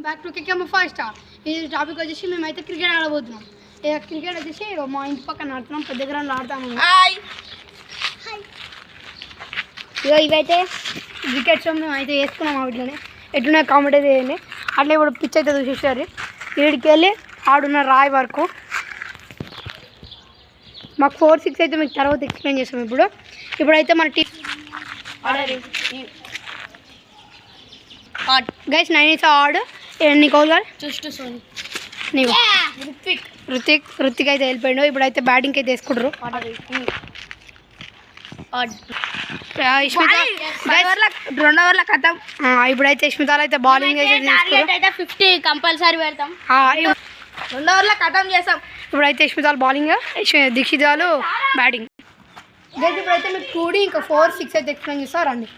Back to kick first. ఈ topic వచ్చేసి మేమైతే క్రికెట్ ఆడబోతున్నాం. క్రికెట్ వచ్చేసి మా ఇంటి పక్కన ఆడుతున్నాం, పెద్ద గ్రౌండ్లో ఆడతాము. ఇవైతే వికెట్స్ మేమైతే వేసుకున్నాం. వీటిలోనే ఎట్లున్నా కామెంట్ అయితే వేయండి. అట్లా ఇప్పుడు పిచ్ అయితే చూసేసారు. వీడికి వెళ్ళి ఆడున్న రాయి వరకు మాకు 4-6 అయితే మీకు తర్వాత ఎక్స్ప్లెయిన్ చేస్తాం. ఇప్పుడైతే మన టీం గైస్ 9 is ఆడ్. నీకు నీవు రుతిక్ అయితే వెళ్ళిపోయాడు. ఇప్పుడైతే బ్యాటింగ్ అయితే వేసుకుంటారు. ఇప్పుడైతే ఇష్మితాలు అయితే బౌలింగ్ అయితే 50 కంపల్సరీ పెడతాం. 2 ఓవర్ల ఖతం చేస్తాం. ఇప్పుడైతే ఇష్మితాలు బౌలింగ్, దీక్షితాలు బ్యాటింగ్. ఇప్పుడైతే మీకు 2D ఇంకా 4-6 అయితే ఎక్స్ప్లెయిన్ చేస్తా రండి.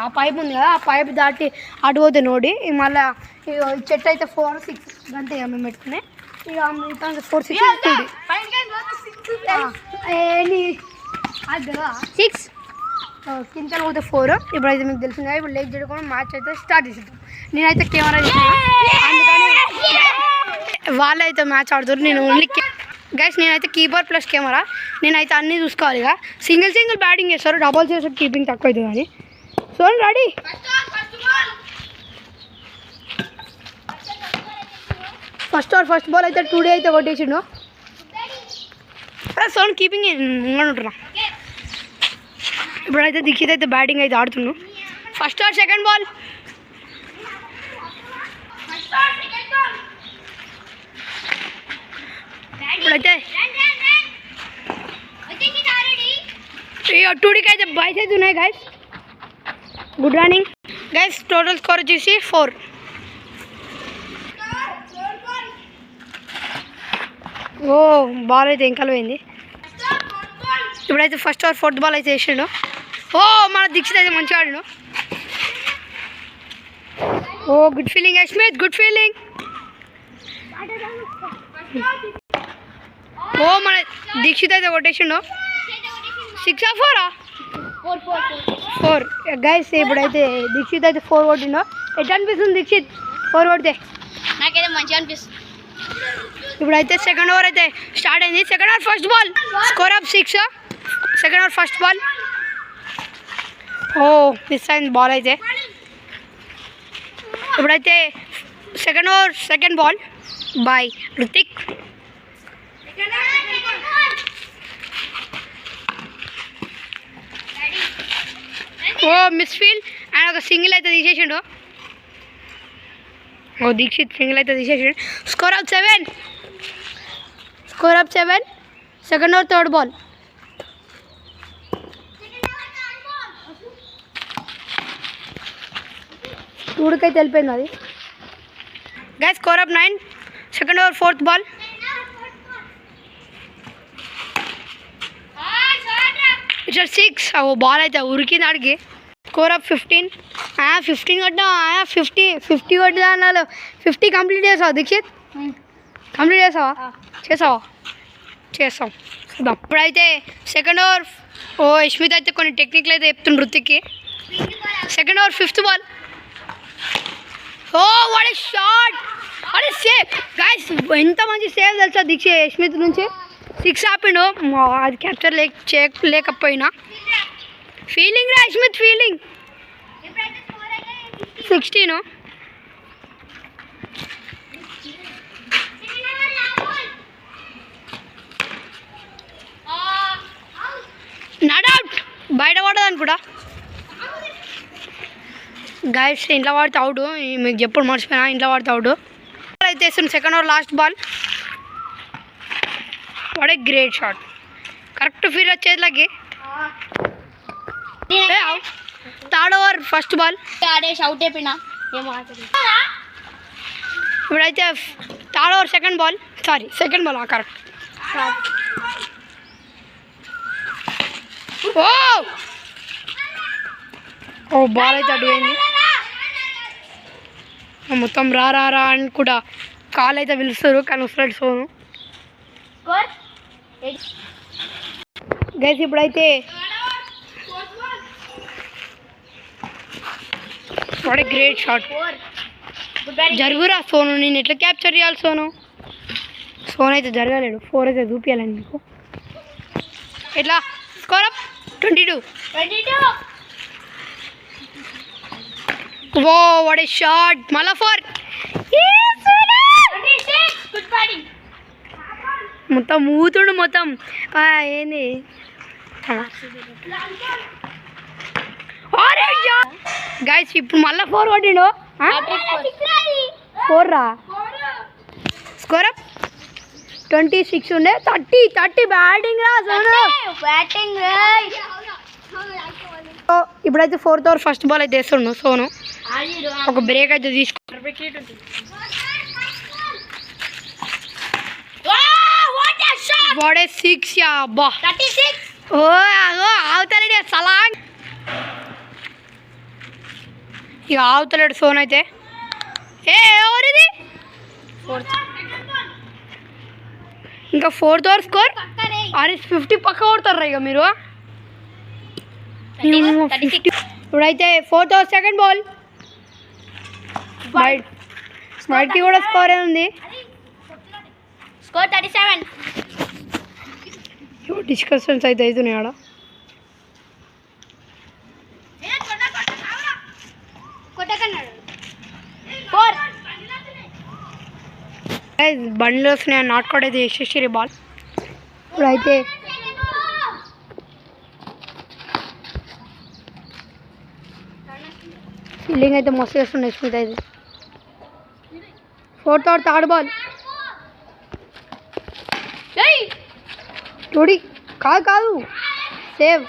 ఆ పైప్ ఉంది కదా, ఆ పైప్ దాటి అటు పోతే నోడి మళ్ళీ చెట్టు అయితే 4-6 గంటే మేము పెట్టుకునే. ఇక 4-6 6 కింద పోతే 4. ఇప్పుడైతే మీకు తెలిసింది కదా. ఇప్పుడు లేక్ చేయకుండా మ్యాచ్ అయితే స్టార్ట్ చేసేద్దాం. నేనైతే కెమెరా చేసాను, అందుకని వాళ్ళైతే మ్యాచ్ ఆడుతారు. నేను ఓన్లీ గైస్ నేనైతే కీపర్ ప్లస్ కెమెరా, నేనైతే అన్నీ చూసుకోవాలి. ఇక సింగిల్ బ్యాటింగ్ చేస్తారు, డబల్ చేస్తారు, కీపింగ్ తక్కువ అవుతుంది. కానీ సో రెడీ. ఫస్ట్ బాల్ అయితే 2D అయితే కొట్టేసిండు. సోన్ కీపింగ్ ఉంటున్నా. ఇప్పుడైతే దీక్షిత్ అయితే బ్యాటింగ్ అయితే ఆడుతున్నాడు. First or second ball. ఇప్పుడైతే 2Dకి అయితే బాయ్స్ అయితే ఉన్నాయి guys. Good running guys. Total score వచ్చేసి 4. ఓ బాల్ అయితే వెంకలు పోయింది. ఇప్పుడైతే ఫస్ట్ ఓవర్ 4th బాల్ అయితే వేసాడు. ఓ మన దీక్షిత్ అయితే మంచిగా ఆడాడు. Oh good feeling Asmit, good feeling. Oh మన దీక్షిత్ అయితే కొట్టేసిండు. 6 or 4 గైస్. ఇప్పుడైతే దీక్షిత్ అయితే 4 కొట్టిండు. ఎట్లా అనిపిస్తుంది దీక్షిత్ 4 కొడితే? నాకైతే మంచిగా అనిపిస్తుంది. ఇప్పుడైతే సెకండ్ ఓవర్ అయితే స్టార్ట్ అయింది. Second over first ball, score of 6. Second over first ball. Oh miss అయింది బాల్ అయితే. ఇప్పుడైతే second over second ball by Ruthik. Oh misfield and ఒక సింగిల్ అయితే తీసేసిండు. ఓ దీక్షిత్ సింగిల్ అయితే తీసేసిండు. Score of 7. Second over third ball. టూడికైతే వెళ్ళిపోయింది అది. Guys score of 9. Second over 4th ball. ఇట్లా 6. ఓ బాల్ అయితే ఉరికింది ఆడికి. Score of 15. 15 కొట్టినా 50 కొట్టినా అన్నారు. 50 కంప్లీట్ చేసావా దీక్షిత్? కంప్లీట్ చేసావా? చేస్తాం చూద్దాం. ఇప్పుడైతే సెకండ్ ఓవర్. ఓ యష్మిత్ అయితే కొన్ని టెక్నిక్లు అయితే చెప్తుండ్రు రుతిక్కి. Second over 5th ball. Oh what a shot, what a save guys. ఎంత మంచి సేవ్ తెలుసా యష్మిత్ నుంచి. 6 ఆపిండు. అది క్యాప్చర్ లేకపోయినా ఫీలింగ్ రా యష్మిత్, ఫీలింగ్. 16. నాట్ అవుట్, బయట పడదని కూడా గైస్. ఇంట్లో వాడితే అవుట్, మీకు ఎప్పుడు మర్చిపోయినా ఇంట్లో వాడితే అవుట్ అయితే వేస్తుంది. Second over last ball. What a great shot, correct feel వచ్చేదిలకి. Third over first ball. ఆడేసి అవుట్ అయిపోయినా. ఇప్పుడైతే third over second ball correct. Oh ball అయితే అడిపోయింది. మొత్తం రా రా రా అని కూడా కాల్ అయితే పిలుస్తారు, కానీ వస్తాడు సోను. గైస్ ఇప్పుడైతే వాట్ ఏ గ్రేట్ షాట్. జరుగురా సోను, నేను ఎట్లా క్యాప్చర్ చేయాలి సోను? సోను అయితే జరగలేడు. 4 అయితే చూపించాలండి మీకు. ఎట్లా score up 22. Oh what a shot. మళ్ళా 4. మొత్తం మూతుడు మొత్తం. ఏంది గైస్ ఇప్పుడు మళ్ళీ 4 కొట్టిండు. 4 రా. స్కోర్ అప్ 26 ఉండే 30 బ్యాటింగ్ రా సోను. ఇప్పుడైతే 4th ఓవర్ ఫస్ట్ బాల్ అయితే వేస్తుండు సోను. ఒక బ్రేక్ అయితే తీసుకో. వాడే 6 యా అబ్బా. ఓ ఆవుతలేడు సలాంగ్. ఇక ఆవుతలేడు సోన్ అయితే. ఎవరిది ఇంకా 4th ఓవర్ స్కోర్. అరే 50 పక్క కొడతారు ఇక మీరు. ఇప్పుడైతే 4th ఓవర్ సెకండ్ బాల్. వైడ్కి కూడా స్కోర్ ఉంది. స్కోర్ 37. డిస్కషన్స్ అయితే అవుతున్నాయి ఆడ. బండ్లు వస్తున్నాయి. నాటుకోడ్ అయితే యశస్వి బాల్. ఇప్పుడైతే ఫీల్డింగ్ అయితే మస్తు చేస్తుండే స్మిత్ అయితే. 4th over third ball. టూడి కాదు సేవ్.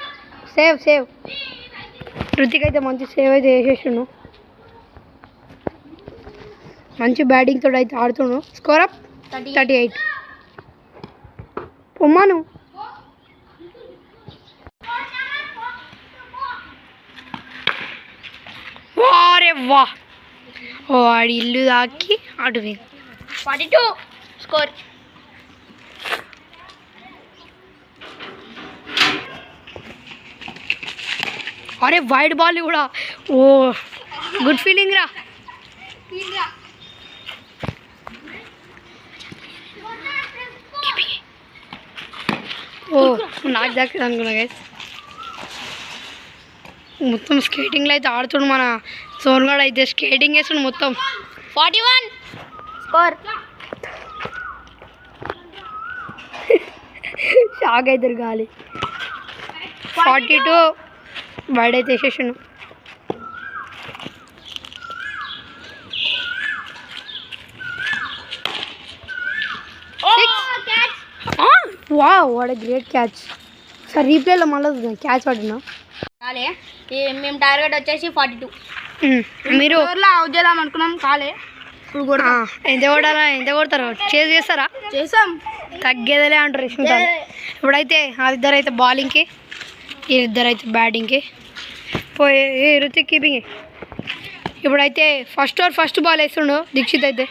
రుతిక్ అయితే మంచి సేవ్ అయితే వేసేసిండు. మంచి బ్యాటింగ్ తోడు అయితే ఆడుతుండు. Score up 38. పొమ్మాను. వారే వా. ఓ ఆడి ఇల్లు దాకి అటు 42 స్కోర్. అరే వైడ్ బాల్ కూడా. ఓ గుడ్ ఫీలింగ్ రా. ఓ నాకు దక్కదు అనుకున్నా గైస్. మొత్తం స్కేటింగ్లో అయితే ఆడుతుండు మన సోన్గాడు అయితే. స్కేటింగ్ వేస్తుండు మొత్తం. 41 స్కోర్. షాక్ అవుతారు గాలి. 42 వైడ్ అయితే వేసేసాను. Wow what a great catch. Sir రీప్లేలో మళ్ళీ క్యాచ్ పడినా. కాలే మేము టార్గెట్ వచ్చేసి 42. మీరు అవుట్ చేద్దాం అనుకున్నాం కాలే. ఇప్పుడు ఎంత కొడతారు? చేస్తారా? చేసాం. తగ్గేదలే అంటారు ఇష్టం. ఇప్పుడైతే వాళ్ళిద్దరు అయితే బౌలింగ్కి, వీళ్ళిద్దరు అయితే బ్యాటింగ్కి పోయి రుతిక్ కీపింగ్. ఇప్పుడైతే ఫస్ట్ ఓవర్ ఫస్ట్ బాల్ వేస్తుండు దీక్షిత్ అయితే.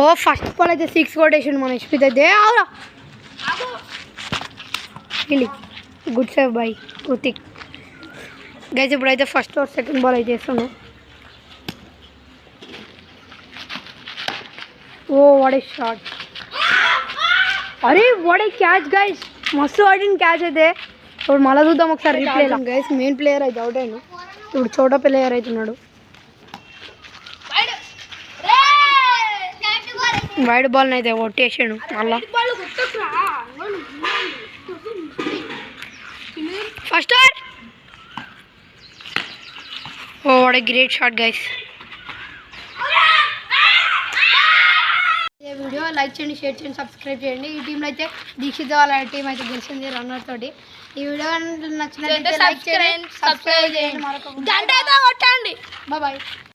ఓ ఫస్ట్ బాల్ అయితే 6 కొట్టేసిండు మన యశ్మిత్ అయితే. అవురా good save by Rithik. Guys ఇప్పుడైతే ఫస్ట్ ఓవర్ సెకండ్ బాల్ అయితే వేస్తున్నాం. Oh what a shot. అరే వాట్ ఏ క్యాచ్ గైస్. మస్తు ఆడిన క్యాచ్ అయితే. ఇప్పుడు మళ్ళీ చూద్దాం ఒకసారి రీప్లే. గైస్ మెయిన్ ప్లేయర్ అయితే అవుట్ అయినా. ఇప్పుడు చోట ప్లేయర్ అవుతున్నాడు. వైడ్ బాల్ని అయితే కొట్టేసాడు మళ్ళా. First over. Oh what a great shot guys. ఈ వీడియో లైక్ చేయండి, షేర్ చేయండి, సబ్స్క్రైబ్ చేయండి. ఈ టీంలో అయితే దీక్షిత్ వాళ్ళ టీం అయితే గెలిచింది రన్నర్ తోటి. ఈ వీడియో నచ్చినట్లయితే లైక్ చేయండి, సబ్స్క్రైబ్ చేయండి. Bye bye.